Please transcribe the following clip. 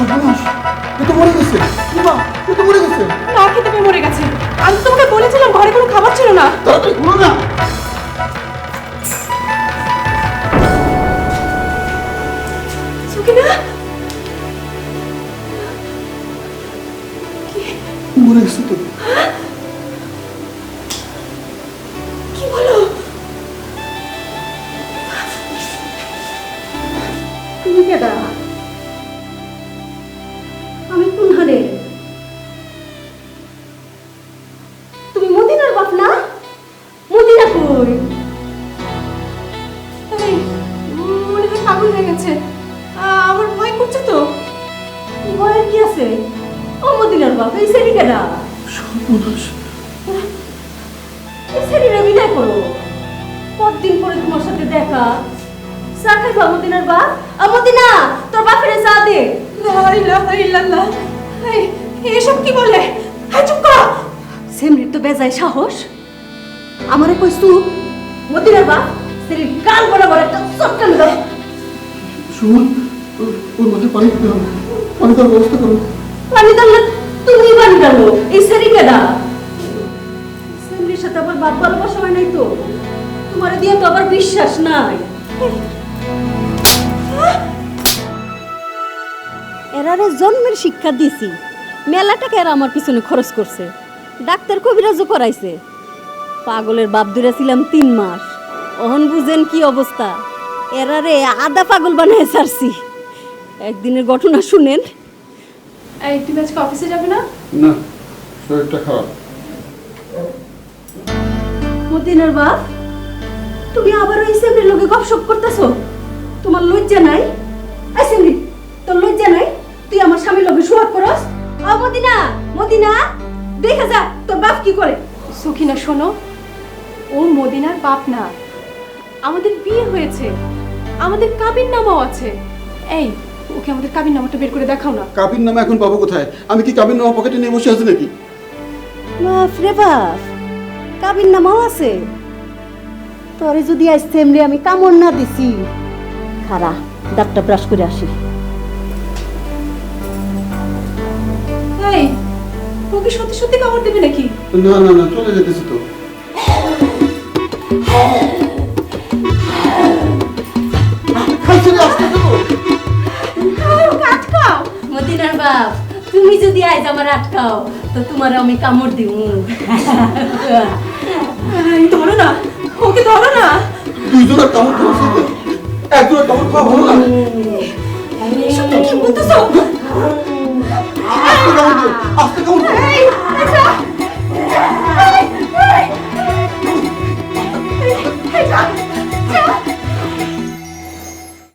সর্বনাশ, এ তো মরে গেছে। বাবা, এ তো মরে গেছে। না খেতে পেয়ে মরে গেছে। আমি তো তোমাকে বলেছিলাম ঘরে কোনো খাবার ছিল না। তাড়াতাড়ি ঘুরো না। সুকিনা মরে গেছে তো। কি বলো? তুমি কেডা? আমি কোন হারে? তুমি মদিনার বাপ না? মদিনা কই? এই, মনে হয় পাগল হয়ে গেছে। আমার ভয় করছে তো। ভয়ের কি আছে? ও মদিনার বাপ, এই সেরি কেডা? সর্বনাশ। এই সেরিরে বিদায় করো। কতদিন পরে তোমার সাথে দেখা। চা খাইবা মদিনার বাপ? মদিনা, তোর বাপের চা দে। লা ইলাহা ইল্লাল্লাহ। এই, এসব কি বলে? হ্যাঁ, চুপ কর। সেমরির তো বেজায় সাহস। আমারে কইস তুই মদিনার বাপ? সেরির গাল বরাবর একটা চটকান দাও। সুমন, ওর মাথায় পানি দিতে হবে। পানি দেওয়ার ব্যবস্থা করো। পানি দাও না, তুমি পানি দাও। এই সেরি কেডা? সেমরির সাথে আবার বাপ ভালোবাসা হয় নাই তো? তোমারে দিয়ে তো আবার বিশ্বাস নাই। এরারে জন্মের শিক্ষা দিছি। মেলা টাকা এরা আমার পিছনে খরচ করছে। ডাক্তার কবিরাজও করাইছে। পাগলের বাপ ধরেছিলাম 3 মাস। অহন বুঝেন কি অবস্থা। এরারে আধা পাগল বানায় ছাড়ছি। একদিনের ঘটনা শুনেন। এই, তুমি আজকে অফিসে যাবে না? না, শরীরটা খারাপ। মদিনার বাপ, তুমি আবার ওই সেমরির লগে গপসপ করতেছো? তোমার লজ্জা নাই? এই সেমরি, তোর লজ্জা নাই? তুই আমার স্বামীর লগে সুহাগ করস? মদিনা, মদিনা, দেখা যা তোর বাপ কি করে। সুখিনা শোনো, ও মদিনার বাপ না। আমাদের বিয়ে হয়েছে, আমাদের কাবিন নামাও আছে। এই, ওকে আমাদের কাবিন নামাটা বের করে দেখাও না। কাবির নামা এখন পাবো কোথায়? আমি কি কাবির নামা পকেটে নিয়ে বসে আছি নাকি? বাপ রে বাপ, কাবিন নামাও আছে? তোরে যদি আজ সেমরি আমি কামড় না দিছি, খারা দাঁতটা ব্রাশ করে আসি। এই, ওকে সত্যি সত্যি কামড় দেবে নাকি? না না না, চলে যেতেছি তো। খাইছে রে, আসতে দেবো। আটকাও। মদিনার বাপ, তুমি যদি আজ আমার আটকাও তো তোমার আমি কামড় দিব। এই, ধরো না, ওকে ধরো না। দুইজনের কামড় খাওয়া সাথে একজনের কামড় খাওয়া ভালো না। এসব তুমি কি বলতেছো? আস্তে কামড় দিও, আস্তে কামড়